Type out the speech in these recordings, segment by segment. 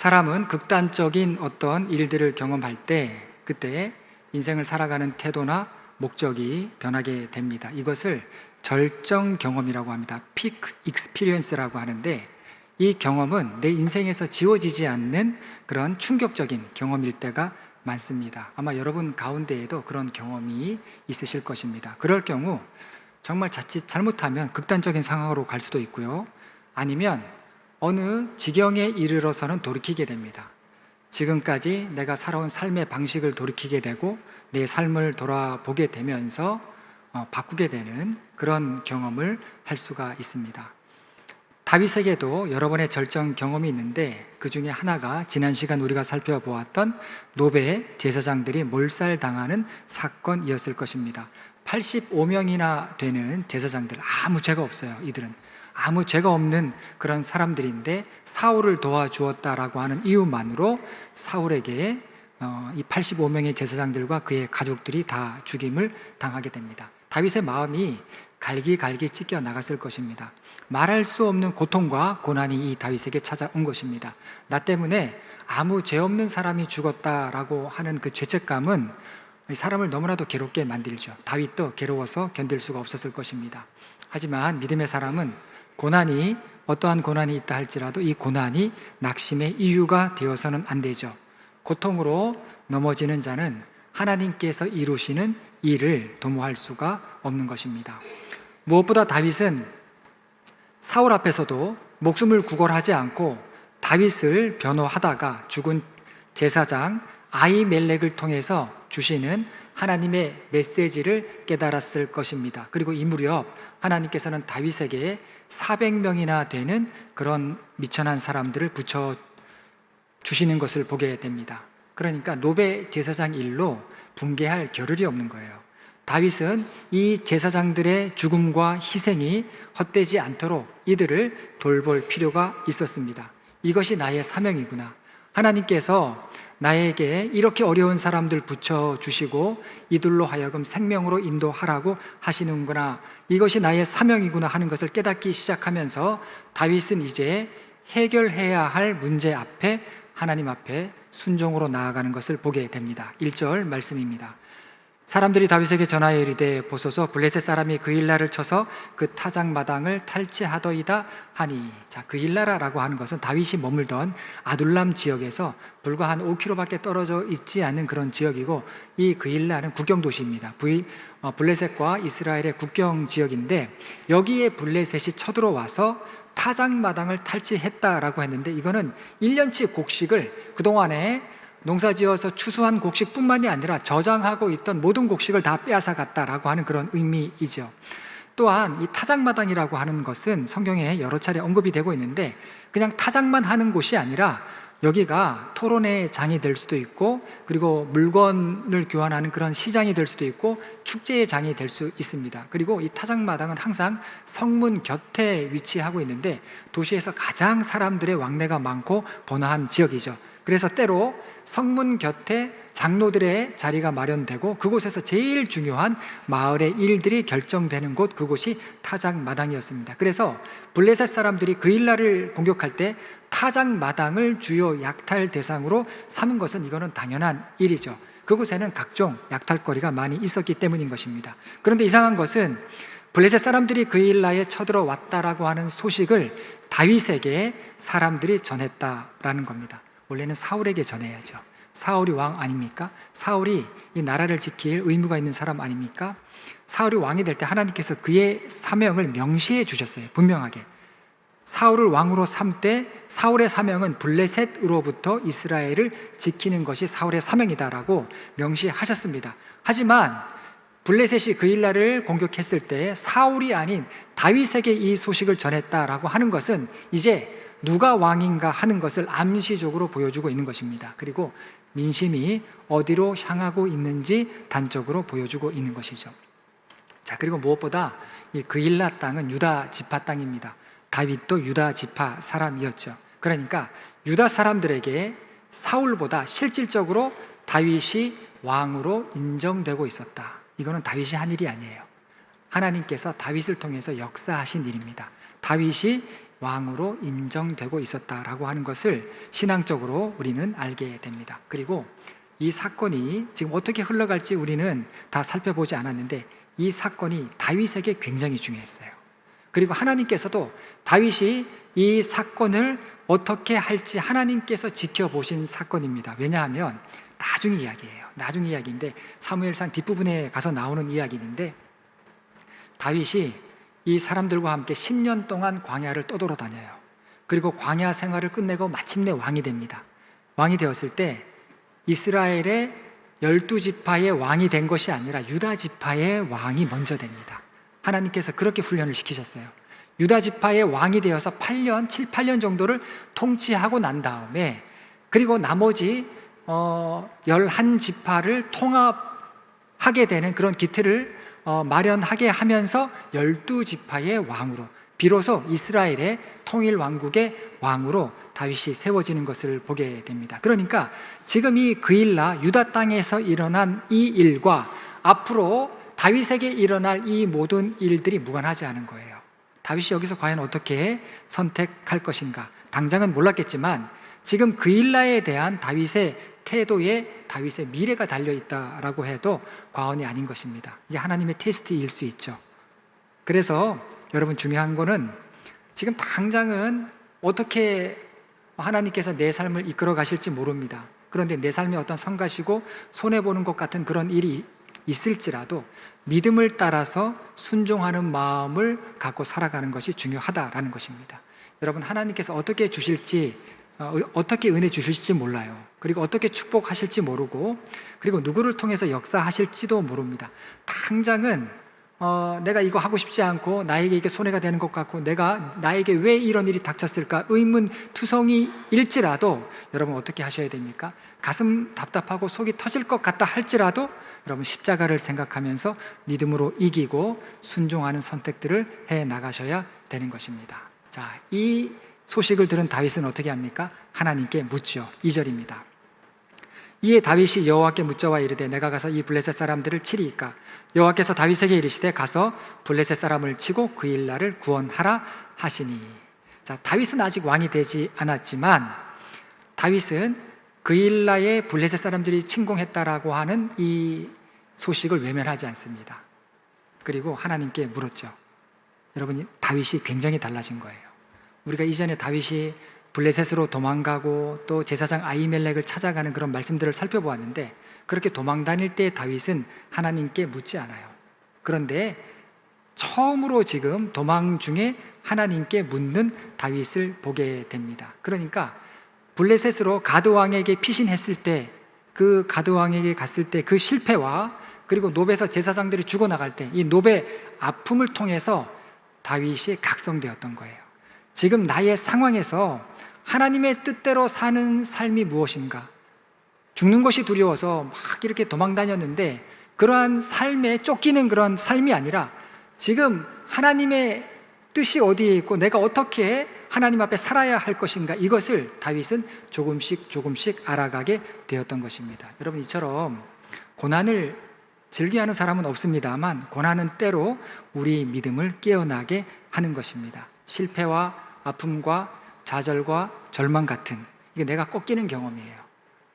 사람은 극단적인 어떤 일들을 경험할 때 그때 인생을 살아가는 태도나 목적이 변하게 됩니다. 이것을 절정 경험이라고 합니다. 피크 익스피리언스라고 하는데, 이 경험은 내 인생에서 지워지지 않는 그런 충격적인 경험일 때가 많습니다. 아마 여러분 가운데에도 그런 경험이 있으실 것입니다. 그럴 경우 정말 자칫 잘못하면 극단적인 상황으로 갈 수도 있고요, 아니면 어느 지경에 이르러서는 돌이키게 됩니다. 지금까지 내가 살아온 삶의 방식을 돌이키게 되고 내 삶을 돌아보게 되면서 바꾸게 되는 그런 경험을 할 수가 있습니다. 다윗에게도 여러 번의 절정 경험이 있는데, 그 중에 하나가 지난 시간 우리가 살펴보았던 노베의 제사장들이 몰살당하는 사건이었을 것입니다. 85명이나 되는 제사장들, 아무 죄가 없어요. 이들은 아무 죄가 없는 그런 사람들인데 사울을 도와주었다라고 하는 이유만으로 사울에게 이 85명의 제사장들과 그의 가족들이 다 죽임을 당하게 됩니다. 다윗의 마음이 갈기갈기 찢겨 나갔을 것입니다. 말할 수 없는 고통과 고난이 이 다윗에게 찾아온 것입니다. 나 때문에 아무 죄 없는 사람이 죽었다라고 하는 그 죄책감은 사람을 너무나도 괴롭게 만들죠. 다윗도 괴로워서 견딜 수가 없었을 것입니다. 하지만 믿음의 사람은 고난이, 어떠한 고난이 있다 할지라도 이 고난이 낙심의 이유가 되어서는 안 되죠. 고통으로 넘어지는 자는 하나님께서 이루시는 일을 도모할 수가 없는 것입니다. 무엇보다 다윗은 사울 앞에서도 목숨을 구걸하지 않고 다윗을 변호하다가 죽은 제사장 아히멜렉을 통해서 주시는 하나님의 메시지를 깨달았을 것입니다. 그리고 이 무렵 하나님께서는 다윗에게 400명이나 되는 그런 미천한 사람들을 붙여 주시는 것을 보게 됩니다. 그러니까 노베 제사장 일로 붕괴할 겨를이 없는 거예요. 다윗은 이 제사장들의 죽음과 희생이 헛되지 않도록 이들을 돌볼 필요가 있었습니다. 이것이 나의 사명이구나. 하나님께서 나에게 이렇게 어려운 사람들 붙여주시고 이들로 하여금 생명으로 인도하라고 하시는구나, 이것이 나의 사명이구나 하는 것을 깨닫기 시작하면서 다윗은 이제 해결해야 할 문제 앞에 하나님 앞에 순종으로 나아가는 것을 보게 됩니다. 1절 말씀입니다. 사람들이 다윗에게 전하여 이르되 보소서 블레셋 사람이 그일라를 쳐서 그 타작마당을 탈취하더이다 하니. 자, 그일라라고 하는 것은 다윗이 머물던 아둘람 지역에서 불과 한 5km밖에 떨어져 있지 않은 그런 지역이고, 이 그일라는 국경 도시입니다. 블레셋과 이스라엘의 국경 지역인데, 여기에 블레셋이 쳐들어와서 타작마당을 탈취했다라고 했는데, 이거는 1년치 곡식을 그동안에 농사지어서 추수한 곡식뿐만이 아니라 저장하고 있던 모든 곡식을 다 빼앗아 갔다라고 하는 그런 의미이죠. 또한 이 타작마당이라고 하는 것은 성경에 여러 차례 언급이 되고 있는데, 그냥 타작만 하는 곳이 아니라 여기가 토론의 장이 될 수도 있고, 그리고 물건을 교환하는 그런 시장이 될 수도 있고, 축제의 장이 될 수 있습니다. 그리고 이 타작마당은 항상 성문 곁에 위치하고 있는데 도시에서 가장 사람들의 왕래가 많고 번화한 지역이죠. 그래서 때로 성문 곁에 장로들의 자리가 마련되고 그곳에서 제일 중요한 마을의 일들이 결정되는 곳, 그곳이 타작마당이었습니다. 그래서 블레셋 사람들이 그일라를 공격할 때 타작마당을 주요 약탈 대상으로 삼은 것은 이거는 당연한 일이죠. 그곳에는 각종 약탈거리가 많이 있었기 때문인 것입니다. 그런데 이상한 것은 블레셋 사람들이 그일라에 쳐들어왔다라고 하는 소식을 다윗에게 사람들이 전했다라는 겁니다. 원래는 사울에게 전해야죠. 사울이 왕 아닙니까? 사울이 이 나라를 지킬 의무가 있는 사람 아닙니까? 사울이 왕이 될 때 하나님께서 그의 사명을 명시해 주셨어요. 분명하게 사울을 왕으로 삼되 사울의 사명은 블레셋으로부터 이스라엘을 지키는 것이 사울의 사명이다라고 명시하셨습니다. 하지만 블레셋이 그일라를 공격했을 때 사울이 아닌 다윗에게 이 소식을 전했다라고 하는 것은 이제 누가 왕인가 하는 것을 암시적으로 보여주고 있는 것입니다. 그리고 민심이 어디로 향하고 있는지 단적으로 보여주고 있는 것이죠. 자, 그리고 무엇보다 이 그일라 땅은 유다 지파 땅입니다. 다윗도 유다 지파 사람이었죠. 그러니까 유다 사람들에게 사울보다 실질적으로 다윗이 왕으로 인정되고 있었다. 이거는 다윗이 한 일이 아니에요. 하나님께서 다윗을 통해서 역사하신 일입니다. 다윗이 왕으로 인정되고 있었다라고 하는 것을 신앙적으로 우리는 알게 됩니다. 그리고 이 사건이 지금 어떻게 흘러갈지 우리는 다 살펴보지 않았는데 이 사건이 다윗에게 굉장히 중요했어요. 그리고 하나님께서도 다윗이 이 사건을 어떻게 할지 하나님께서 지켜보신 사건입니다. 왜냐하면 나중 이야기예요. 나중 이야기인데 사무엘상 뒷부분에 가서 나오는 이야기인데 다윗이 이 사람들과 함께 10년 동안 광야를 떠돌아다녀요. 그리고 광야 생활을 끝내고 마침내 왕이 됩니다. 왕이 되었을 때 이스라엘의 12지파의 왕이 된 것이 아니라 유다지파의 왕이 먼저 됩니다. 하나님께서 그렇게 훈련을 시키셨어요. 유다지파의 왕이 되어서 7, 8년 정도를 통치하고 난 다음에 그리고 나머지 11지파를 통합하게 되는 그런 기틀을 마련하게 하면서 12지파의 왕으로 비로소 이스라엘의 통일 왕국의 왕으로 다윗이 세워지는 것을 보게 됩니다. 그러니까 지금 이 그일라 유다 땅에서 일어난 이 일과 앞으로 다윗에게 일어날 이 모든 일들이 무관하지 않은 거예요. 다윗이 여기서 과연 어떻게 선택할 것인가? 당장은 몰랐겠지만 지금 그일라에 대한 다윗의 태도에 다윗의 미래가 달려있다라고 해도 과언이 아닌 것입니다. 이게 하나님의 테스트일 수 있죠. 그래서 여러분 중요한 거는 지금 당장은 어떻게 하나님께서 내 삶을 이끌어 가실지 모릅니다. 그런데 내 삶에 어떤 성가시고 손해보는 것 같은 그런 일이 있을지라도 믿음을 따라서 순종하는 마음을 갖고 살아가는 것이 중요하다라는 것입니다. 여러분 하나님께서 어떻게 주실지 어떻게 은혜 주실지 몰라요. 그리고 어떻게 축복하실지 모르고 그리고 누구를 통해서 역사하실지도 모릅니다. 당장은 내가 이거 하고 싶지 않고 나에게 이게 손해가 되는 것 같고 나에게 왜 이런 일이 닥쳤을까 의문투성이일지라도 여러분 어떻게 하셔야 됩니까? 가슴 답답하고 속이 터질 것 같다 할지라도 여러분 십자가를 생각하면서 믿음으로 이기고 순종하는 선택들을 해 나가셔야 되는 것입니다. 자, 이 소식을 들은 다윗은 어떻게 합니까? 하나님께 묻죠. 2절입니다. 이에 다윗이 여호와께 묻자와 이르되 내가 가서 이 블레셋 사람들을 치리이까? 여호와께서 다윗에게 이르시되 가서 블레셋 사람을 치고 그일라를 구원하라 하시니. 자, 다윗은 아직 왕이 되지 않았지만 다윗은 그일라의 블레셋 사람들이 침공했다라고 하는 이 소식을 외면하지 않습니다. 그리고 하나님께 물었죠. 여러분 다윗이 굉장히 달라진 거예요. 우리가 이전에 다윗이 블레셋으로 도망가고 또 제사장 아히멜렉을 찾아가는 그런 말씀들을 살펴보았는데 그렇게 도망 다닐 때 다윗은 하나님께 묻지 않아요. 그런데 처음으로 지금 도망 중에 하나님께 묻는 다윗을 보게 됩니다. 그러니까 블레셋으로 가드 왕에게 피신했을 때 그 가드 왕에게 갔을 때 그 실패와 그리고 노베에서 제사장들이 죽어나갈 때 이 노베 아픔을 통해서 다윗이 각성되었던 거예요. 지금 나의 상황에서 하나님의 뜻대로 사는 삶이 무엇인가? 죽는 것이 두려워서 막 이렇게 도망 다녔는데 그러한 삶에 쫓기는 그런 삶이 아니라 지금 하나님의 뜻이 어디에 있고 내가 어떻게 하나님 앞에 살아야 할 것인가, 이것을 다윗은 조금씩 알아가게 되었던 것입니다. 여러분, 이처럼 고난을 즐겨하는 사람은 없습니다만 고난은 때로 우리 믿음을 깨어나게 하는 것입니다. 실패와 아픔과 좌절과 절망 같은, 이게 내가 꺾이는 경험이에요.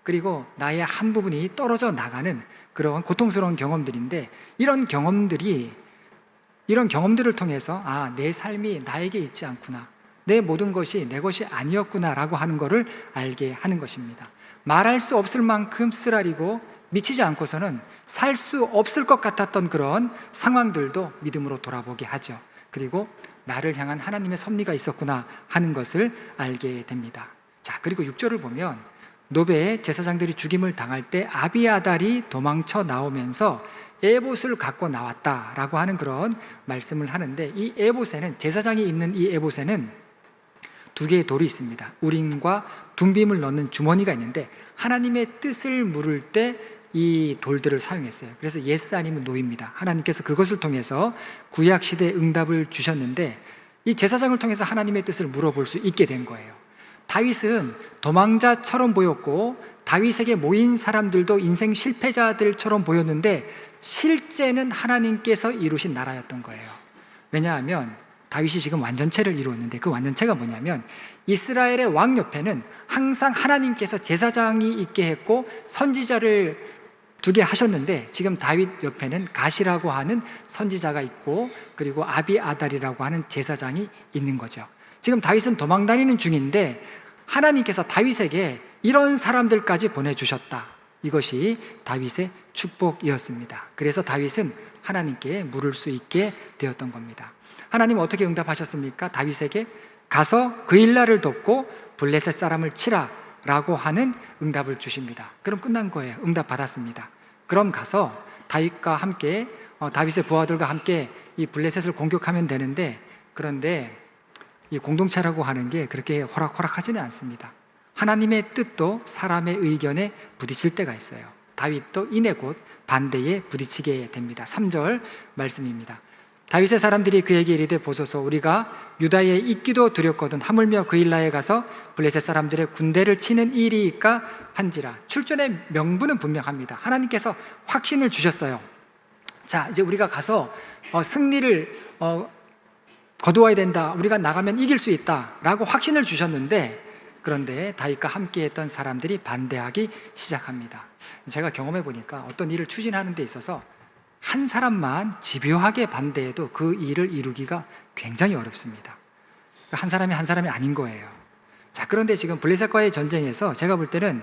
그리고 나의 한 부분이 떨어져 나가는 그런 고통스러운 경험들인데, 이런 경험들을 통해서 내 삶이 나에게 있지 않구나, 내 모든 것이 내 것이 아니었구나 라고 하는 것을 알게 하는 것입니다. 말할 수 없을 만큼 쓰라리고 미치지 않고서는 살 수 없을 것 같았던 그런 상황들도 믿음으로 돌아보게 하죠. 그리고 나를 향한 하나님의 섭리가 있었구나 하는 것을 알게 됩니다. 자, 그리고 6절을 보면 노베의 제사장들이 죽임을 당할 때 아비아달이 도망쳐 나오면서 에봇을 갖고 나왔다라고 하는 그런 말씀을 하는데, 이 에봇에는, 제사장이 입는 이 에봇에는 두 개의 돌이 있습니다. 우림과 둠빔을 넣는 주머니가 있는데 하나님의 뜻을 물을 때 이 돌들을 사용했어요. 그래서 예스 아니면 노입니다. 하나님께서 그것을 통해서 구약시대에 응답을 주셨는데 이 제사장을 통해서 하나님의 뜻을 물어볼 수 있게 된 거예요. 다윗은 도망자처럼 보였고 다윗에게 모인 사람들도 인생 실패자들처럼 보였는데 실제는 하나님께서 이루신 나라였던 거예요. 왜냐하면 다윗이 지금 완전체를 이루었는데 그 완전체가 뭐냐면 이스라엘의 왕 옆에는 항상 하나님께서 제사장이 있게 했고 선지자를 두게 하셨는데 지금 다윗 옆에는 갓이라고 하는 선지자가 있고 그리고 아비아달이라고 하는 제사장이 있는 거죠. 지금 다윗은 도망다니는 중인데 하나님께서 다윗에게 이런 사람들까지 보내주셨다. 이것이 다윗의 축복이었습니다. 그래서 다윗은 하나님께 물을 수 있게 되었던 겁니다. 하나님 어떻게 응답하셨습니까? 다윗에게 가서 그일라를 돕고 블레셋 사람을 치라 라고 하는 응답을 주십니다. 그럼 끝난 거예요. 응답 받았습니다. 그럼 가서 다윗과 함께 다윗의 부하들과 함께 이 블레셋을 공격하면 되는데 그런데 이 공동체라고 하는 게 그렇게 호락호락하지는 않습니다. 하나님의 뜻도 사람의 의견에 부딪힐 때가 있어요. 다윗도 이내 곧 반대에 부딪히게 됩니다. 3절 말씀입니다. 다윗의 사람들이 그에게 이르되 보소서 우리가 유다에 있기도 두렵거든 하물며 그일라에 가서 블레셋 사람들의 군대를 치는 일이니까 한지라. 출전의 명분은 분명합니다. 하나님께서 확신을 주셨어요. 자, 이제 우리가 가서 승리를 거두어야 된다. 우리가 나가면 이길 수 있다 라고 확신을 주셨는데 그런데 다윗과 함께 했던 사람들이 반대하기 시작합니다. 제가 경험해 보니까 어떤 일을 추진하는 데 있어서 한 사람만 집요하게 반대해도 그 일을 이루기가 굉장히 어렵습니다. 한 사람이 아닌 거예요. 자, 그런데 지금 블레셋과의 전쟁에서 제가 볼 때는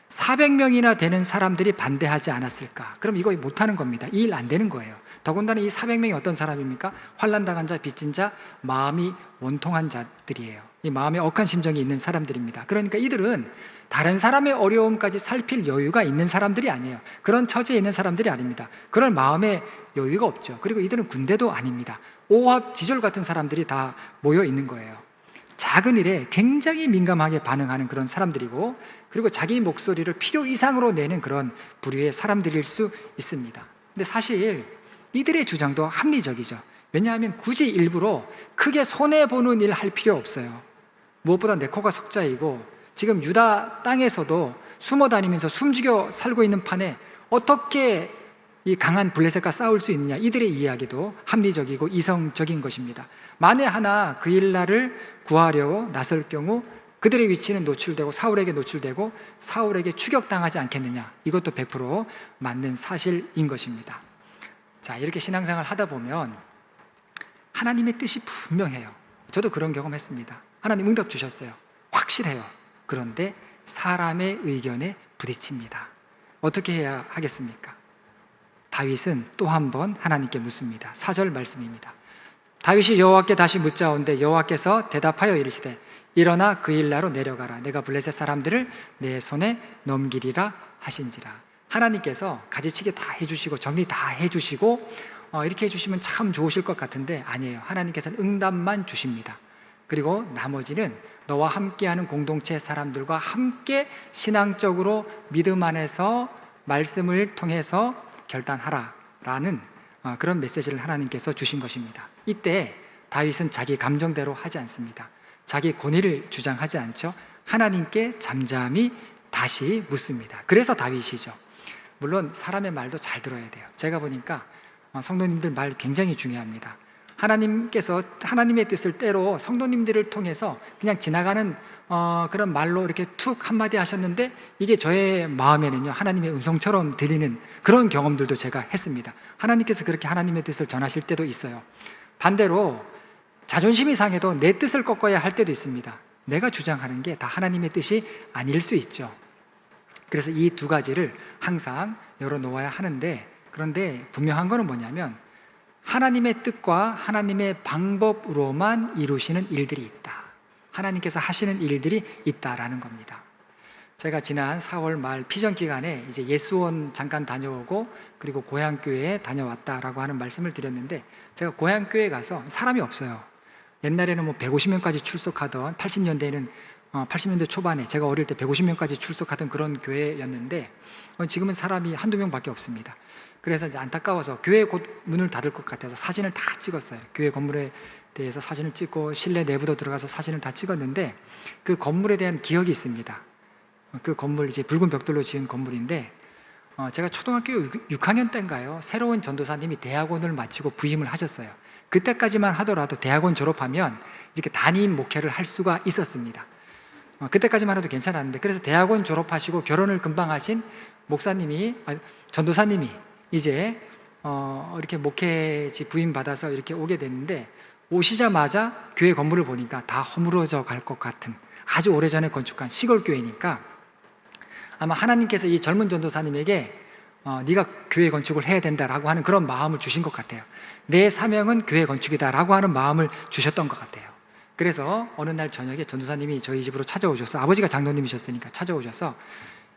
400명이나 되는 사람들이 반대하지 않았을까? 그럼 이거 못하는 겁니다. 이 일 안 되는 거예요. 더군다나 이 400명이 어떤 사람입니까? 환난당한 자, 빚진 자, 마음이 원통한 자들이에요. 이 마음에 억한 심정이 있는 사람들입니다. 그러니까 이들은 다른 사람의 어려움까지 살필 여유가 있는 사람들이 아니에요. 그런 처지에 있는 사람들이 아닙니다. 그럴 마음의 여유가 없죠. 그리고 이들은 군대도 아닙니다. 오합지졸 같은 사람들이 다 모여 있는 거예요. 작은 일에 굉장히 민감하게 반응하는 그런 사람들이고 그리고 자기 목소리를 필요 이상으로 내는 그런 부류의 사람들일 수 있습니다. 근데 사실 이들의 주장도 합리적이죠. 왜냐하면 굳이 일부러 크게 손해보는 일 할 필요 없어요. 무엇보다 내 코가 석자이고 지금 유다 땅에서도 숨어 다니면서 숨죽여 살고 있는 판에 어떻게 이 강한 블레셋과 싸울 수 있느냐, 이들의 이야기도 합리적이고 이성적인 것입니다. 만에 하나 그일라를 구하려고 나설 경우 그들의 위치는 노출되고 사울에게 노출되고 사울에게 추격당하지 않겠느냐, 이것도 100% 맞는 사실인 것입니다. 자, 이렇게 신앙생활 하다 보면 하나님의 뜻이 분명해요. 저도 그런 경험했습니다. 하나님 응답 주셨어요. 확실해요. 그런데 사람의 의견에 부딪힙니다. 어떻게 해야 하겠습니까? 다윗은 또 한 번 하나님께 묻습니다. 4절 말씀입니다. 다윗이 여호와께 다시 묻자온데 여호와께서 대답하여 이르시되 일어나 그일라로 내려가라. 내가 블레셋 사람들을 내 손에 넘기리라 하신지라. 하나님께서 가지치기 다 해주시고 정리 다 해주시고 이렇게 해주시면 참 좋으실 것 같은데 아니에요. 하나님께서는 응답만 주십니다. 그리고 나머지는 너와 함께하는 공동체 사람들과 함께 신앙적으로 믿음 안에서 말씀을 통해서 결단하라 라는 그런 메시지를 하나님께서 주신 것입니다. 이때 다윗은 자기 감정대로 하지 않습니다. 자기 권위를 주장하지 않죠. 하나님께 잠잠히 다시 묻습니다. 그래서 다윗이죠. 물론 사람의 말도 잘 들어야 돼요. 제가 보니까 성도님들 말 굉장히 중요합니다. 하나님께서 하나님의 뜻을 때로 성도님들을 통해서 그냥 지나가는 그런 말로 이렇게 툭 한마디 하셨는데 이게 저의 마음에는요 하나님의 음성처럼 들리는 그런 경험들도 제가 했습니다. 하나님께서 그렇게 하나님의 뜻을 전하실 때도 있어요. 반대로 자존심이 상해도 내 뜻을 꺾어야 할 때도 있습니다. 내가 주장하는 게 다 하나님의 뜻이 아닐 수 있죠. 그래서 이 두 가지를 항상 열어놓아야 하는데, 그런데 분명한 거는 뭐냐면 하나님의 뜻과 하나님의 방법으로만 이루시는 일들이 있다. 하나님께서 하시는 일들이 있다라는 겁니다. 제가 지난 4월 말 피정 기간에 이제 예수원 잠깐 다녀오고 그리고 고향교회에 다녀왔다라고 하는 말씀을 드렸는데, 제가 고향교회에 가서 사람이 없어요. 옛날에는 뭐 150명까지 출석하던 80년대 초반에 제가 어릴 때 150명까지 출석하던 그런 교회였는데 지금은 사람이 한두 명밖에 없습니다. 그래서 이제 안타까워서 교회 곧 문을 닫을 것 같아서 사진을 다 찍었어요. 교회 건물에 대해서 사진을 찍고 실내 내부도 들어가서 사진을 다 찍었는데 그 건물에 대한 기억이 있습니다. 그 건물 이제 붉은 벽돌로 지은 건물인데 제가 초등학교 6학년 때인가요? 새로운 전도사님이 대학원을 마치고 부임을 하셨어요. 그때까지만 하더라도 대학원 졸업하면 이렇게 담임 목회를 할 수가 있었습니다. 그때까지만 해도 괜찮았는데, 그래서 대학원 졸업하시고 결혼을 금방 하신 전도사님이 이제 이렇게 목회지 부임받아서 이렇게 오게 됐는데, 오시자마자 교회 건물을 보니까 다 허물어져 갈 것 같은 아주 오래전에 건축한 시골 교회니까 아마 하나님께서 이 젊은 전도사님에게 네가 교회 건축을 해야 된다라고 하는 그런 마음을 주신 것 같아요. 내 사명은 교회 건축이다라고 하는 마음을 주셨던 것 같아요. 그래서 어느 날 저녁에 전도사님이 저희 집으로 찾아오셔서, 아버지가 장로님이셨으니까 찾아오셔서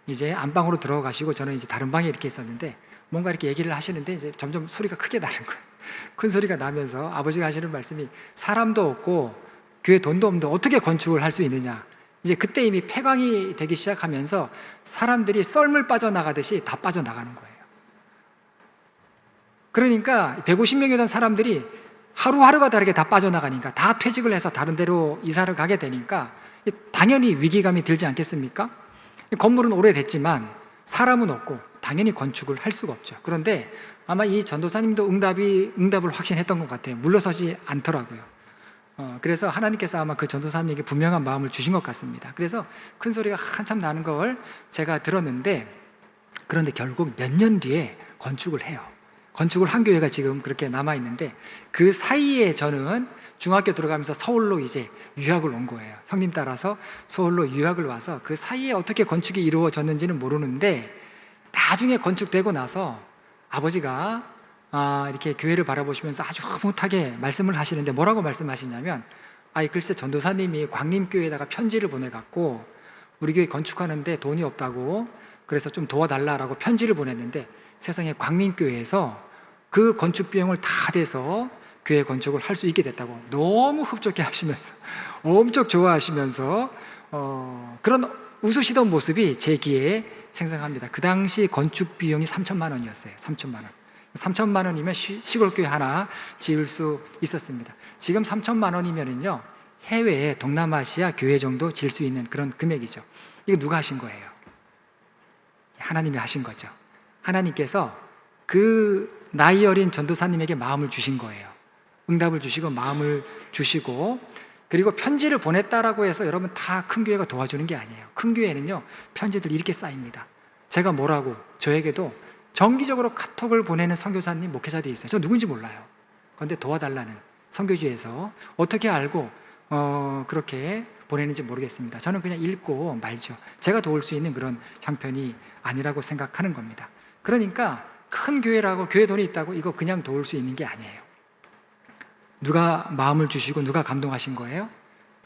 이제 안방으로 들어가시고, 저는 이제 다른 방에 이렇게 있었는데 뭔가 이렇게 얘기를 하시는데 이제 점점 소리가 크게 나는 거예요. 큰 소리가 나면서 아버지가 하시는 말씀이, 사람도 없고 교회 돈도 없는데 어떻게 건축을 할 수 있느냐. 이제 그때 이미 폐광이 되기 시작하면서 사람들이 썰물 빠져나가듯이 다 빠져나가는 거예요. 그러니까 150명이던 사람들이 하루하루가 다르게 다 빠져나가니까, 다 퇴직을 해서 다른 데로 이사를 가게 되니까 당연히 위기감이 들지 않겠습니까? 건물은 오래됐지만 사람은 없고 당연히 건축을 할 수가 없죠. 그런데 아마 이 전도사님도 응답을 확신했던 것 같아요. 물러서지 않더라고요. 그래서 하나님께서 아마 그 전도사님에게 분명한 마음을 주신 것 같습니다. 그래서 큰 소리가 한참 나는 걸 제가 들었는데, 그런데 결국 몇 년 뒤에 건축을 해요. 건축을 한 교회가 지금 그렇게 남아있는데, 그 사이에 저는 중학교 들어가면서 서울로 이제 유학을 온 거예요. 형님 따라서 서울로 유학을 와서 그 사이에 어떻게 건축이 이루어졌는지는 모르는데, 나중에 건축되고 나서 아버지가 이렇게 교회를 바라보시면서 아주 흐뭇하게 말씀을 하시는데, 뭐라고 말씀하시냐면, 글쎄 전도사님이 광림교회에다가 편지를 보내갖고 우리 교회 건축하는데 돈이 없다고 그래서 좀 도와달라라고 편지를 보냈는데, 세상에 광림교회에서 그 건축 비용을 다 대서 교회 건축을 할 수 있게 됐다고 너무 흡족해 하시면서 엄청 좋아하시면서 그런 웃으시던 모습이 제 귀에 생생합니다. 그 당시 건축 비용이 3천만 원이었어요. 3천만 원. 3천만 원이면 시골교회 하나 지을 수 있었습니다. 지금 3천만 원이면은요, 해외에 동남아시아 교회 정도 지을 수 있는 그런 금액이죠. 이거 누가 하신 거예요? 하나님이 하신 거죠. 하나님께서 그 나이 어린 전도사님에게 마음을 주신 거예요. 응답을 주시고 마음을 주시고, 그리고 편지를 보냈다라고 해서 여러분 다 큰 교회가 도와주는 게 아니에요. 큰 교회는요, 편지들이 이렇게 쌓입니다. 제가 뭐라고, 저에게도 정기적으로 카톡을 보내는 선교사님, 목회자들이 있어요. 저 누군지 몰라요. 그런데 도와달라는, 선교지에서 어떻게 알고 그렇게 보내는지 모르겠습니다. 저는 그냥 읽고 말죠. 제가 도울 수 있는 그런 형편이 아니라고 생각하는 겁니다. 그러니까 큰 교회라고, 교회 돈이 있다고 이거 그냥 도울 수 있는 게 아니에요. 누가 마음을 주시고 누가 감동하신 거예요?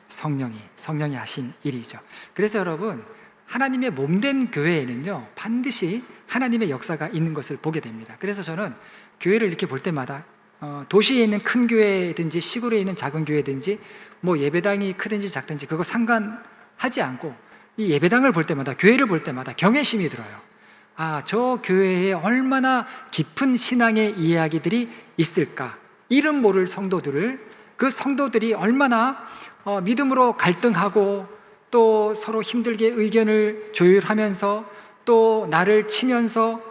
성령이 하신 일이죠. 그래서 여러분, 하나님의 몸된 교회에는요, 반드시 하나님의 역사가 있는 것을 보게 됩니다. 그래서 저는 교회를 이렇게 볼 때마다 도시에 있는 큰 교회든지 시골에 있는 작은 교회든지 뭐 예배당이 크든지 작든지 그거 상관하지 않고, 이 예배당을 볼 때마다, 교회를 볼 때마다 경외심이 들어요. 저 교회에 얼마나 깊은 신앙의 이야기들이 있을까. 이름 모를 성도들을, 그 성도들이 얼마나 믿음으로 갈등하고 또 서로 힘들게 의견을 조율하면서 또 나를 치면서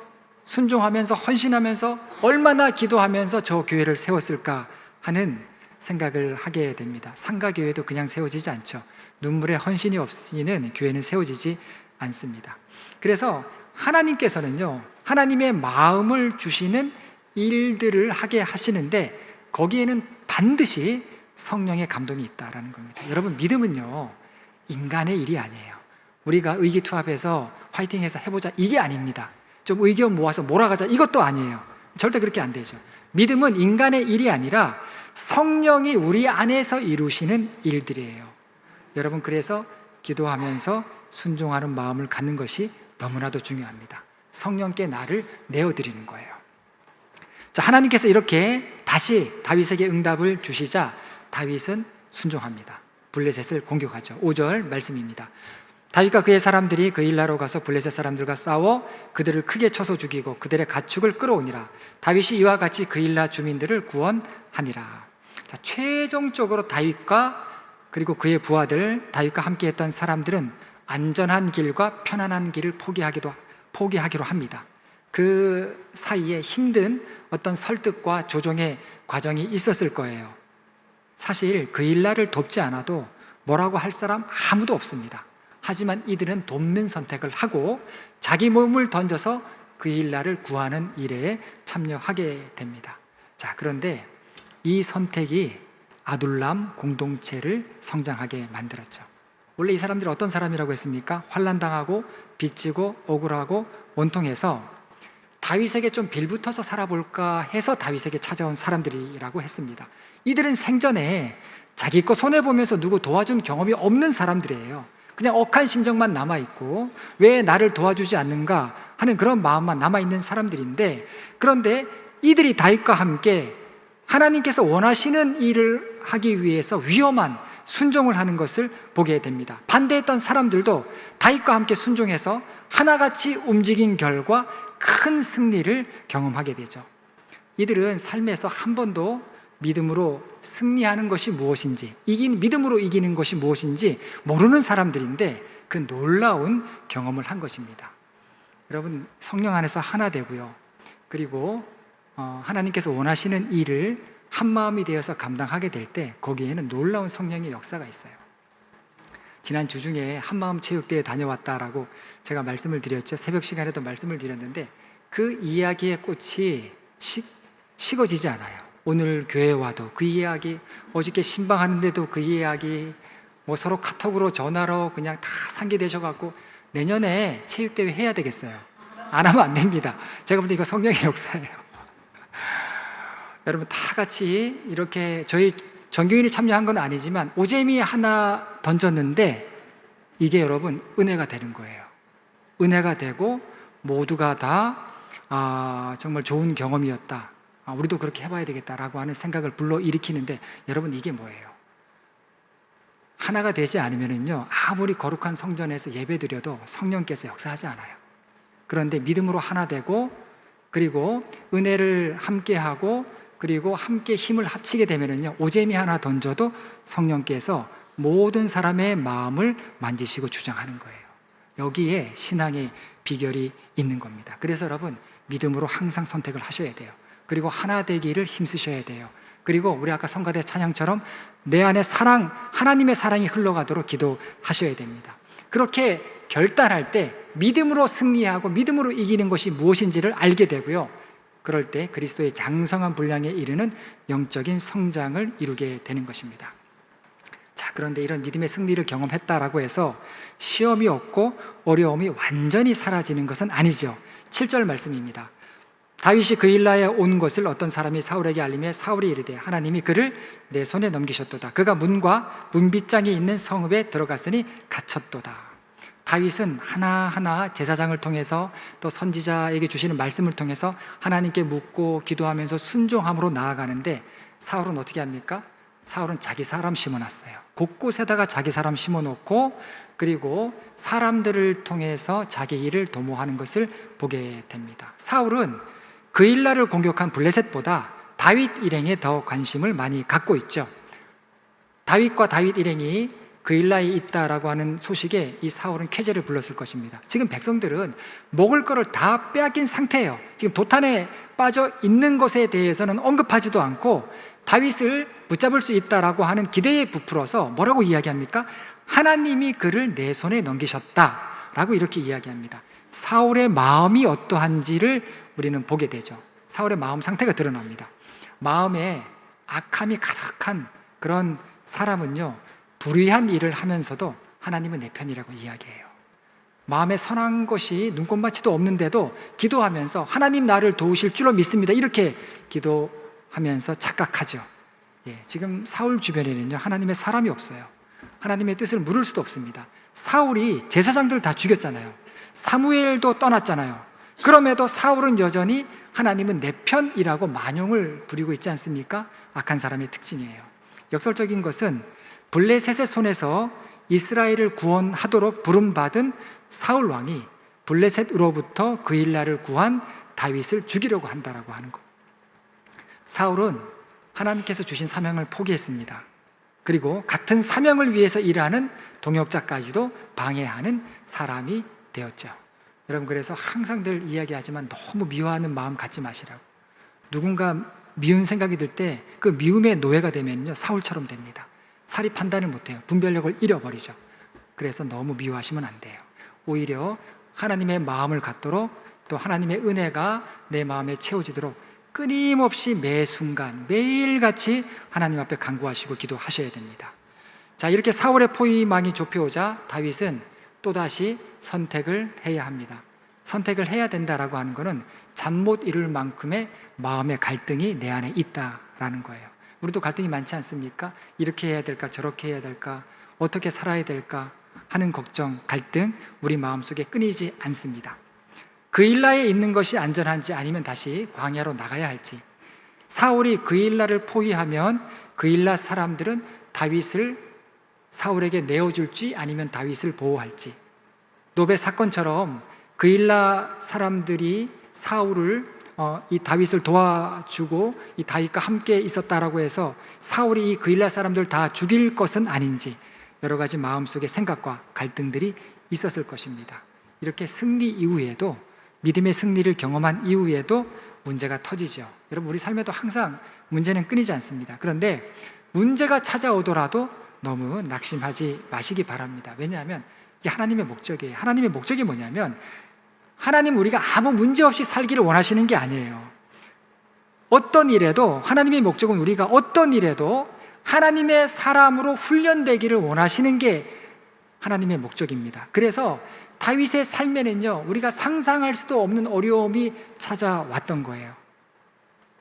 순종하면서 헌신하면서 얼마나 기도하면서 저 교회를 세웠을까 하는 생각을 하게 됩니다. 상가교회도 그냥 세워지지 않죠. 눈물의 헌신이 없이는 교회는 세워지지 않습니다. 그래서 하나님께서는요, 하나님의 마음을 주시는 일들을 하게 하시는데 거기에는 반드시 성령의 감동이 있다라는 겁니다. 여러분, 믿음은요, 인간의 일이 아니에요. 우리가 의기투합해서 화이팅해서 해보자, 이게 아닙니다. 좀 의견 모아서 몰아가자, 이것도 아니에요. 절대 그렇게 안 되죠. 믿음은 인간의 일이 아니라 성령이 우리 안에서 이루시는 일들이에요. 여러분, 그래서 기도하면서 순종하는 마음을 갖는 것이 너무나도 중요합니다. 성령께 나를 내어드리는 거예요. 자, 하나님께서 이렇게 다시 다윗에게 응답을 주시자 다윗은 순종합니다. 블레셋을 공격하죠. 5절 말씀입니다. 다윗과 그의 사람들이 그 일나로 가서 블레셋 사람들과 싸워 그들을 크게 쳐서 죽이고 그들의 가축을 끌어오니라. 다윗이 이와 같이 그 일나 주민들을 구원하니라. 자, 최종적으로 다윗과 그리고 그의 부하들, 다윗과 함께했던 사람들은 안전한 길과 편안한 길을 포기하기로 합니다. 그 사이에 힘든 어떤 설득과 조정의 과정이 있었을 거예요. 사실 그 일날을 돕지 않아도 뭐라고 할 사람 아무도 없습니다. 하지만 이들은 돕는 선택을 하고 자기 몸을 던져서 그 일날을 구하는 일에 참여하게 됩니다. 자, 그런데 이 선택이 아둘람 공동체를 성장하게 만들었죠. 원래 이 사람들이 어떤 사람이라고 했습니까? 환난당하고 빚지고 억울하고 원통해서 다윗에게 좀 빌붙어서 살아볼까 해서 다윗에게 찾아온 사람들이라고 했습니다. 이들은 생전에 자기 거 손해보면서 누구 도와준 경험이 없는 사람들이에요. 그냥 억한 심정만 남아있고 왜 나를 도와주지 않는가 하는 그런 마음만 남아있는 사람들인데, 그런데 이들이 다윗과 함께 하나님께서 원하시는 일을 하기 위해서 위험한 순종을 하는 것을 보게 됩니다. 반대했던 사람들도 다윗과 함께 순종해서 하나같이 움직인 결과 큰 승리를 경험하게 되죠. 이들은 삶에서 한 번도 믿음으로 승리하는 것이 무엇인지, 믿음으로 이기는 것이 무엇인지 모르는 사람들인데 그 놀라운 경험을 한 것입니다. 여러분, 성령 안에서 하나 되고요, 그리고 하나님께서 원하시는 일을 한 마음이 되어서 감당하게 될 때 거기에는 놀라운 성령의 역사가 있어요. 지난 주 중에 한마음 체육대회 다녀왔다라고 제가 말씀을 드렸죠. 새벽 시간에도 말씀을 드렸는데 그 이야기의 꽃이 식어지지 않아요. 오늘 교회 와도 그 이야기, 어저께 신방하는데도 그 이야기, 뭐 서로 카톡으로 전화로 그냥 다 상기되셔갖고 내년에 체육대회 해야 되겠어요. 안 하면 안 됩니다. 제가 볼 때 이거 성령의 역사예요. 여러분, 다 같이 이렇게 저희 전교인이 참여한 건 아니지만 오재미 하나 던졌는데 이게 여러분 은혜가 되는 거예요. 은혜가 되고 모두가 다 정말 좋은 경험이었다, 우리도 그렇게 해봐야 되겠다라고 하는 생각을 불러일으키는데, 여러분 이게 뭐예요? 하나가 되지 않으면요 아무리 거룩한 성전에서 예배드려도 성령께서 역사하지 않아요. 그런데 믿음으로 하나 되고, 그리고 은혜를 함께하고, 그리고 함께 힘을 합치게 되면요 오재미 하나 던져도 성령께서 모든 사람의 마음을 만지시고 주장하는 거예요. 여기에 신앙의 비결이 있는 겁니다. 그래서 여러분, 믿음으로 항상 선택을 하셔야 돼요. 그리고 하나 되기를 힘쓰셔야 돼요. 그리고 우리 아까 성가대 찬양처럼 내 안에 사랑, 하나님의 사랑이 흘러가도록 기도하셔야 됩니다. 그렇게 결단할 때 믿음으로 승리하고 믿음으로 이기는 것이 무엇인지를 알게 되고요, 그럴 때 그리스도의 장성한 분량에 이르는 영적인 성장을 이루게 되는 것입니다. 자, 그런데 이런 믿음의 승리를 경험했다라고 해서 시험이 없고 어려움이 완전히 사라지는 것은 아니죠. 7절 말씀입니다. 다윗이 그 일나에 온 것을 어떤 사람이 사울에게 알리매 사울이 이르되 하나님이 그를 내 손에 넘기셨도다. 그가 문과 문빗장에 있는 성읍에 들어갔으니 갇혔도다. 다윗은 하나하나 제사장을 통해서 또 선지자에게 주시는 말씀을 통해서 하나님께 묻고 기도하면서 순종함으로 나아가는데, 사울은 어떻게 합니까? 사울은 자기 사람 심어놨어요. 곳곳에다가 자기 사람 심어놓고, 그리고 사람들을 통해서 자기 일을 도모하는 것을 보게 됩니다. 사울은 그 일날을 공격한 블레셋보다 다윗 일행에 더 관심을 많이 갖고 있죠. 다윗과 다윗 일행이 그 일라에 있다라고 하는 소식에 이 사울은 쾌재를 불렀을 것입니다. 지금 백성들은 먹을 거를 다 빼앗긴 상태예요. 지금 도탄에 빠져 있는 것에 대해서는 언급하지도 않고 다윗을 붙잡을 수 있다라고 하는 기대에 부풀어서 뭐라고 이야기합니까? 하나님이 그를 내 손에 넘기셨다라고 이렇게 이야기합니다. 사울의 마음이 어떠한지를 우리는 보게 되죠. 사울의 마음 상태가 드러납니다. 마음에 악함이 가득한 그런 사람은요 불의한 일을 하면서도 하나님은 내 편이라고 이야기해요. 마음에 선한 것이 눈꼽만치도 없는데도 기도하면서 하나님 나를 도우실 줄로 믿습니다, 이렇게 기도하면서 착각하죠. 지금 사울 주변에는요 하나님의 사람이 없어요. 하나님의 뜻을 물을 수도 없습니다. 사울이 제사장들 다 죽였잖아요. 사무엘도 떠났잖아요. 그럼에도 사울은 여전히 하나님은 내 편이라고 만용을 부리고 있지 않습니까? 악한 사람의 특징이에요. 역설적인 것은 블레셋의 손에서 이스라엘을 구원하도록 부름받은 사울 왕이 블레셋으로부터 그 일날을 구한 다윗을 죽이려고 한다라고 하는 것. 사울은 하나님께서 주신 사명을 포기했습니다. 그리고 같은 사명을 위해서 일하는 동역자까지도 방해하는 사람이 되었죠. 여러분, 그래서 항상 늘 이야기하지만 너무 미워하는 마음 갖지 마시라고. 누군가 미운 생각이 들 때 그 미움의 노예가 되면요, 사울처럼 됩니다. 사리 판단을 못해요. 분별력을 잃어버리죠. 그래서 너무 미워하시면 안 돼요. 오히려 하나님의 마음을 갖도록, 또 하나님의 은혜가 내 마음에 채워지도록 끊임없이 매 순간 매일같이 하나님 앞에 간구하시고 기도하셔야 됩니다. 자, 이렇게 사울의 포위망이 좁혀오자 다윗은 또다시 선택을 해야 합니다. 선택을 해야 된다라고 하는 것은 잠 못 이룰 만큼의 마음의 갈등이 내 안에 있다라는 거예요. 우리도 갈등이 많지 않습니까? 이렇게 해야 될까, 저렇게 해야 될까, 어떻게 살아야 될까 하는 걱정, 갈등, 우리 마음속에 끊이지 않습니다. 그일라에 있는 것이 안전한지 아니면 다시 광야로 나가야 할지, 사울이 그일라를 포위하면 그일라 사람들은 다윗을 사울에게 내어줄지 아니면 다윗을 보호할지, 노베 사건처럼 그일라 사람들이 사울을 이 다윗을 도와주고 이 다윗과 함께 있었다라고 해서 사울이 이 그일라 사람들 다 죽일 것은 아닌지, 여러 가지 마음속의 생각과 갈등들이 있었을 것입니다. 이렇게 승리 이후에도, 믿음의 승리를 경험한 이후에도 문제가 터지죠. 여러분, 우리 삶에도 항상 문제는 끊이지 않습니다. 그런데 문제가 찾아오더라도 너무 낙심하지 마시기 바랍니다. 왜냐하면 이게 하나님의 목적이에요. 하나님의 목적이 뭐냐면, 하나님 우리가 아무 문제 없이 살기를 원하시는 게 아니에요. 어떤 일에도, 하나님의 목적은 우리가 어떤 일에도 하나님의 사람으로 훈련되기를 원하시는 게 하나님의 목적입니다. 그래서 다윗의 삶에는요, 우리가 상상할 수도 없는 어려움이 찾아왔던 거예요.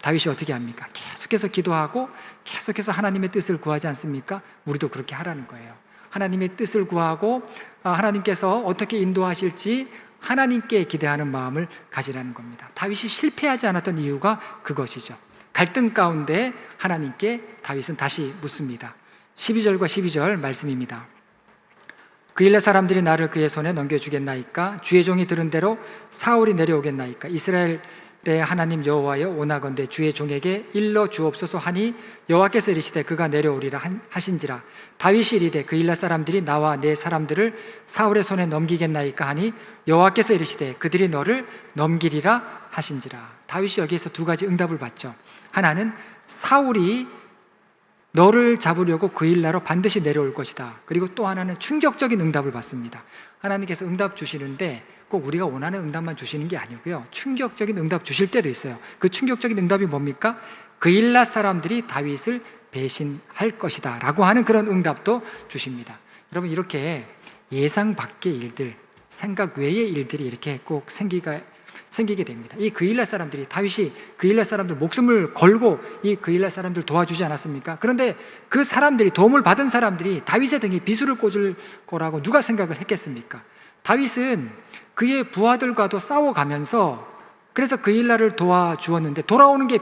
다윗이 어떻게 합니까? 계속해서 기도하고 계속해서 하나님의 뜻을 구하지 않습니까? 우리도 그렇게 하라는 거예요. 하나님의 뜻을 구하고 하나님께서 어떻게 인도하실지 하나님께 기대하는 마음을 가지라는 겁니다. 다윗이 실패하지 않았던 이유가 그것이죠. 갈등 가운데 하나님께 다윗은 다시 묻습니다. 12절과 12절 말씀입니다. 그일라 사람들이 나를 그의 손에 넘겨주겠나이까? 주의 종이 들은 대로 사울이 내려오겠나이까? 이스라엘의 하나님 여호와여, 오나건대 주의 종에게 일러 주옵소서 하니 여호와께서 이르시되 그가 내려오리라 하신지라. 다윗이 이르되 그일라 사람들이 나와 내 사람들을 사울의 손에 넘기겠나이까 하니 여호와께서 이르시되 그들이 너를 넘기리라 하신지라. 다윗이 여기에서 두 가지 응답을 받죠. 하나는 사울이 너를 잡으려고 그일라로 반드시 내려올 것이다. 그리고 또 하나는 충격적인 응답을 받습니다. 하나님께서 응답 주시는데 꼭 우리가 원하는 응답만 주시는 게 아니고요, 충격적인 응답 주실 때도 있어요. 그 충격적인 응답이 뭡니까? 그일라 사람들이 다윗을 배신할 것이다 라고 하는 그런 응답도 주십니다. 여러분, 이렇게 예상 밖의 일들, 생각 외의 일들이 이렇게 꼭 생기게 됩니다. 이 그일라 사람들이, 다윗이 그일라 사람들 목숨을 걸고 이 그일라 사람들 도와주지 않았습니까? 그런데 그 사람들이, 도움을 받은 사람들이 다윗의 등에 비수를 꽂을 거라고 누가 생각을 했겠습니까? 다윗은 그의 부하들과도 싸워가면서, 그래서 그일라를 도와주었는데 돌아오는 게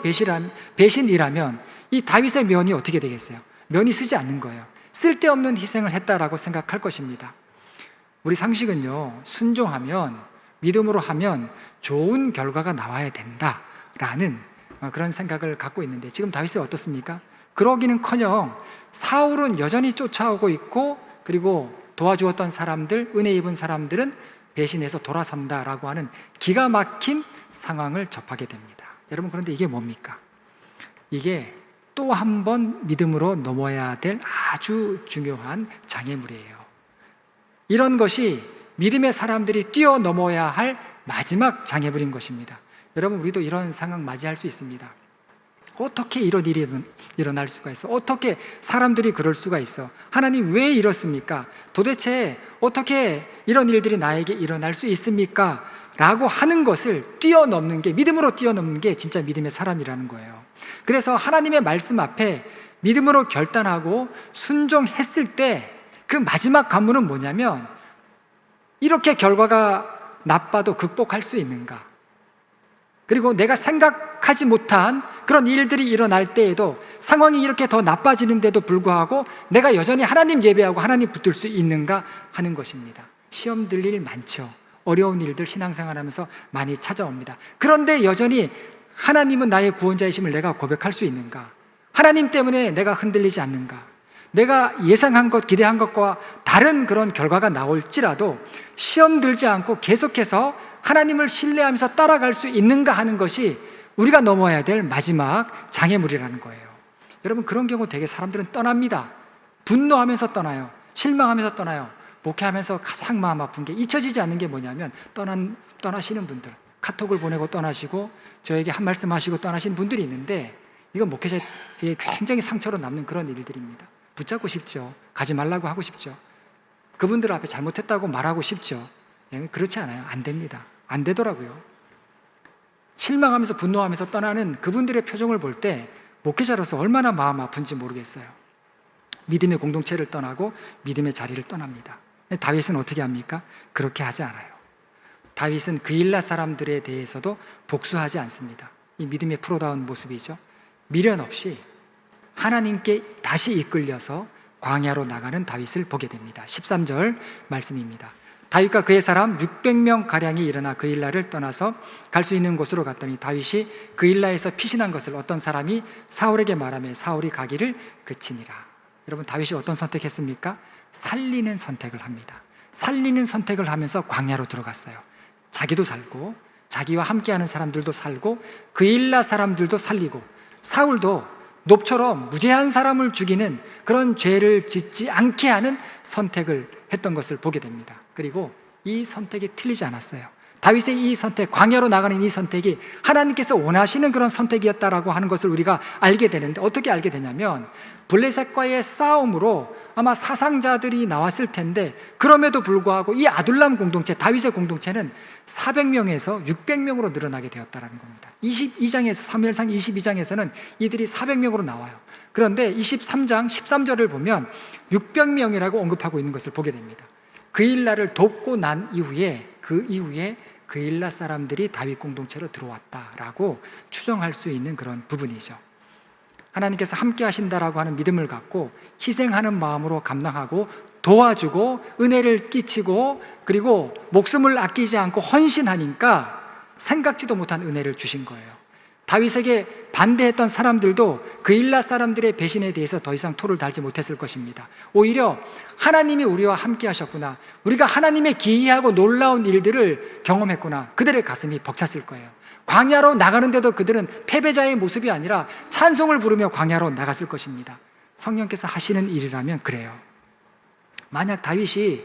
배신이라면 이 다윗의 면이 어떻게 되겠어요? 면이 쓰지 않는 거예요. 쓸데없는 희생을 했다라고 생각할 것입니다. 우리 상식은요, 순종하면, 믿음으로 하면 좋은 결과가 나와야 된다라는 그런 생각을 갖고 있는데, 지금 다윗은 어떻습니까? 그러기는커녕 사울은 여전히 쫓아오고 있고, 그리고 도와주었던 사람들, 은혜 입은 사람들은 배신해서 돌아선다라고 하는 기가 막힌 상황을 접하게 됩니다. 여러분, 그런데 이게 뭡니까? 이게 또 한 번 믿음으로 넘어야 될 아주 중요한 장애물이에요. 이런 것이 믿음의 사람들이 뛰어넘어야 할 마지막 장애물인 것입니다. 여러분, 우리도 이런 상황 맞이할 수 있습니다. 어떻게 이런 일이 일어날 수가 있어? 어떻게 사람들이 그럴 수가 있어? 하나님 왜 이렇습니까? 도대체 어떻게 이런 일들이 나에게 일어날 수 있습니까? 라고 하는 것을 뛰어넘는 게, 믿음으로 뛰어넘는 게 진짜 믿음의 사람이라는 거예요. 그래서 하나님의 말씀 앞에 믿음으로 결단하고 순종했을 때 그 마지막 관문은 뭐냐면, 이렇게 결과가 나빠도 극복할 수 있는가? 그리고 내가 생각하지 못한 그런 일들이 일어날 때에도, 상황이 이렇게 더 나빠지는데도 불구하고 내가 여전히 하나님 예배하고 하나님 붙들 수 있는가 하는 것입니다. 시험 들 일 많죠. 어려운 일들 신앙생활하면서 많이 찾아옵니다. 그런데 여전히 하나님은 나의 구원자이심을 내가 고백할 수 있는가? 하나님 때문에 내가 흔들리지 않는가? 내가 예상한 것, 기대한 것과 다른 그런 결과가 나올지라도 시험 들지 않고 계속해서 하나님을 신뢰하면서 따라갈 수 있는가 하는 것이 우리가 넘어야 될 마지막 장애물이라는 거예요. 여러분, 그런 경우 되게 사람들은 떠납니다. 분노하면서 떠나요. 실망하면서 떠나요. 목회하면서 가장 마음 아픈 게, 잊혀지지 않는 게 뭐냐면 떠나시는 분들, 카톡을 보내고 떠나시고 저에게 한 말씀 하시고 떠나신 분들이 있는데, 이건 목회자에 굉장히 상처로 남는 그런 일들입니다. 붙잡고 싶죠. 가지 말라고 하고 싶죠. 그분들 앞에 잘못했다고 말하고 싶죠. 그렇지 않아요. 안 됩니다. 안 되더라고요. 실망하면서 분노하면서 떠나는 그분들의 표정을 볼 때 목회자로서 얼마나 마음 아픈지 모르겠어요. 믿음의 공동체를 떠나고 믿음의 자리를 떠납니다. 다윗은 어떻게 합니까? 그렇게 하지 않아요. 다윗은 그일라 사람들에 대해서도 복수하지 않습니다. 이 믿음의 프로다운 모습이죠. 미련 없이 하나님께 다시 이끌려서 광야로 나가는 다윗을 보게 됩니다. 13절 말씀입니다. 다윗과 그의 사람 600명 가량이 일어나 그일라를 떠나서 갈 수 있는 곳으로 갔더니 다윗이 그일라에서 피신한 것을 어떤 사람이 사울에게 말하며 사울이 가기를 그치니라. 여러분, 다윗이 어떤 선택했습니까? 살리는 선택을 합니다. 살리는 선택을 하면서 광야로 들어갔어요. 자기도 살고 자기와 함께하는 사람들도 살고 그일라 사람들도 살리고, 사울도 놉처럼 무죄한 사람을 죽이는 그런 죄를 짓지 않게 하는 선택을 했던 것을 보게 됩니다. 그리고 이 선택이 틀리지 않았어요. 다윗의 이 선택, 광야로 나가는 이 선택이 하나님께서 원하시는 그런 선택이었다라고 하는 것을 우리가 알게 되는데, 어떻게 알게 되냐면 블레셋과의 싸움으로 아마 사상자들이 나왔을 텐데, 그럼에도 불구하고 이 아둘람 공동체, 다윗의 공동체는 400명에서 600명으로 늘어나게 되었다는 겁니다. 22장에서, 사무엘상 22장에서는 이들이 400명으로 나와요. 그런데 23장 13절을 보면 600명이라고 언급하고 있는 것을 보게 됩니다. 그일라를 돕고 난 이후에, 그 이후에 그일라 사람들이 다윗 공동체로 들어왔다라고 추정할 수 있는 그런 부분이죠. 하나님께서 함께 하신다라고 하는 믿음을 갖고 희생하는 마음으로 감당하고 도와주고 은혜를 끼치고, 그리고 목숨을 아끼지 않고 헌신하니까 생각지도 못한 은혜를 주신 거예요. 다윗에게 반대했던 사람들도 그일라 사람들의 배신에 대해서 더 이상 토를 달지 못했을 것입니다. 오히려 하나님이 우리와 함께 하셨구나, 우리가 하나님의 기이하고 놀라운 일들을 경험했구나, 그들의 가슴이 벅찼을 거예요. 광야로 나가는데도 그들은 패배자의 모습이 아니라 찬송을 부르며 광야로 나갔을 것입니다. 성령께서 하시는 일이라면 그래요. 만약 다윗이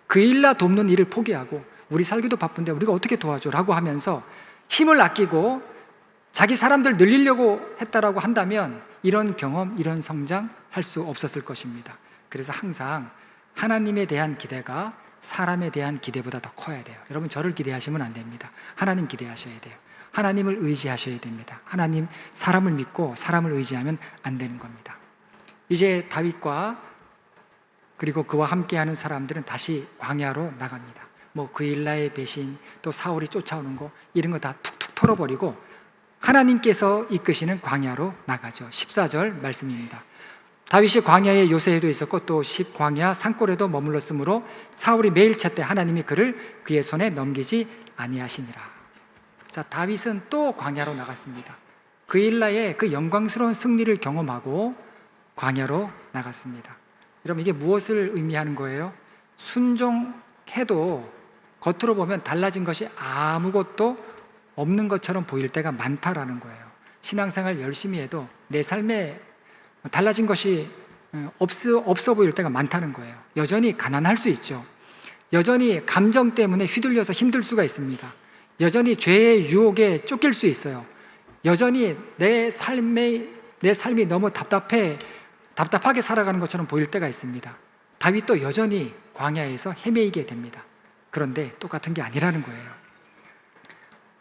그일라 돕는 일을 포기하고 우리 살기도 바쁜데 우리가 어떻게 도와줘? 라고 하면서 힘을 아끼고 자기 사람들 늘리려고 했다라고 한다면 이런 경험, 이런 성장 할 수 없었을 것입니다. 그래서 항상 하나님에 대한 기대가 사람에 대한 기대보다 더 커야 돼요. 여러분, 저를 기대하시면 안 됩니다. 하나님 기대하셔야 돼요. 하나님을 의지하셔야 됩니다. 하나님, 사람을 믿고 사람을 의지하면 안 되는 겁니다. 이제 다윗과 그리고 그와 함께하는 사람들은 다시 광야로 나갑니다. 그일라의 배신, 또 사울이 쫓아오는 거, 이런 거 다 툭툭 털어버리고 하나님께서 이끄시는 광야로 나가죠. 14절 말씀입니다. 다윗이 광야에 요새에도 있었고 또 광야 산골에도 머물렀으므로 사울이 매일 찾되 하나님이 그를 그의 손에 넘기지 아니하시니라. 자, 다윗은 또 광야로 나갔습니다. 그일라의 그 영광스러운 승리를 경험하고 광야로 나갔습니다. 여러분, 이게 무엇을 의미하는 거예요? 순종해도 겉으로 보면 달라진 것이 아무것도 없는 것처럼 보일 때가 많다라는 거예요. 신앙생활 열심히 해도 내 삶에 달라진 것이 없어 보일 때가 많다는 거예요. 여전히 가난할 수 있죠. 여전히 감정 때문에 휘둘려서 힘들 수가 있습니다. 여전히 죄의 유혹에 쫓길 수 있어요. 여전히 내 삶이 너무 답답하게 살아가는 것처럼 보일 때가 있습니다. 다윗도 여전히 광야에서 헤매이게 됩니다. 그런데 똑같은 게 아니라는 거예요.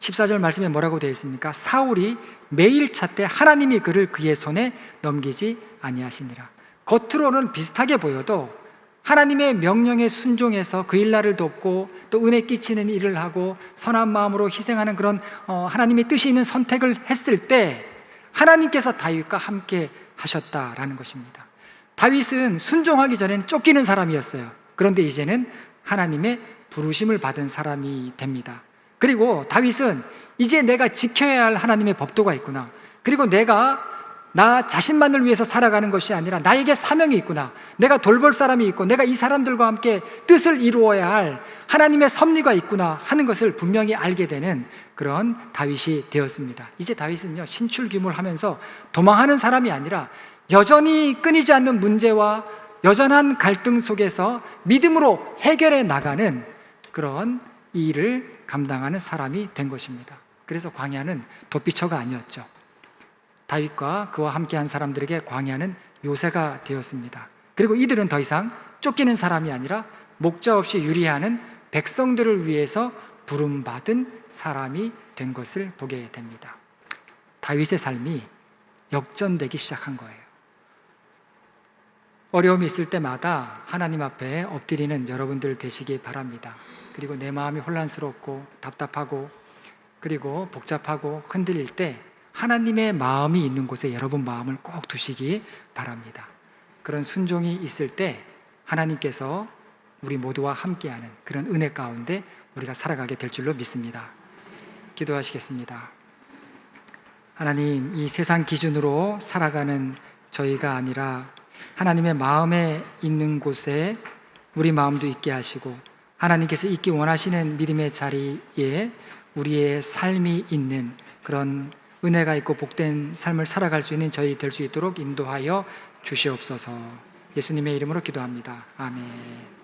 14절 말씀에 뭐라고 되어 있습니까? 사울이 매일 찾되 하나님이 그를 그의 손에 넘기지 아니하시니라. 겉으로는 비슷하게 보여도 하나님의 명령에 순종해서 그일라를 돕고 또 은혜 끼치는 일을 하고 선한 마음으로 희생하는 그런 하나님의 뜻이 있는 선택을 했을 때 하나님께서 다윗과 함께 하셨다라는 것입니다. 다윗은 순종하기 전에는 쫓기는 사람이었어요. 그런데 이제는 하나님의 부르심을 받은 사람이 됩니다. 그리고 다윗은 이제 내가 지켜야 할 하나님의 법도가 있구나, 그리고 내가 나 자신만을 위해서 살아가는 것이 아니라 나에게 사명이 있구나, 내가 돌볼 사람이 있고 내가 이 사람들과 함께 뜻을 이루어야 할 하나님의 섭리가 있구나 하는 것을 분명히 알게 되는 그런 다윗이 되었습니다. 이제 다윗은요, 신출귀몰하면서 도망하는 사람이 아니라 여전히 끊이지 않는 문제와 여전한 갈등 속에서 믿음으로 해결해 나가는 그런 일을 감당하는 사람이 된 것입니다. 그래서 광야는 도피처가 아니었죠. 다윗과 그와 함께한 사람들에게 광야는 요새가 되었습니다. 그리고 이들은 더 이상 쫓기는 사람이 아니라 목자 없이 유리하는 백성들을 위해서 부름받은 사람이 된 것을 보게 됩니다. 다윗의 삶이 역전되기 시작한 거예요. 어려움이 있을 때마다 하나님 앞에 엎드리는 여러분들 되시기 바랍니다. 그리고 내 마음이 혼란스럽고 답답하고 그리고 복잡하고 흔들릴 때 하나님의 마음이 있는 곳에 여러분 마음을 꼭 두시기 바랍니다. 그런 순종이 있을 때 하나님께서 우리 모두와 함께하는 그런 은혜 가운데 우리가 살아가게 될 줄로 믿습니다. 기도하시겠습니다. 하나님, 이 세상 기준으로 살아가는 저희가 아니라 하나님의 마음에 있는 곳에 우리 마음도 있게 하시고 하나님께서 있기 원하시는 믿음의 자리에 우리의 삶이 있는 그런 은혜가 있고 복된 삶을 살아갈 수 있는 저희 될 수 있도록 인도하여 주시옵소서. 예수님의 이름으로 기도합니다. 아멘.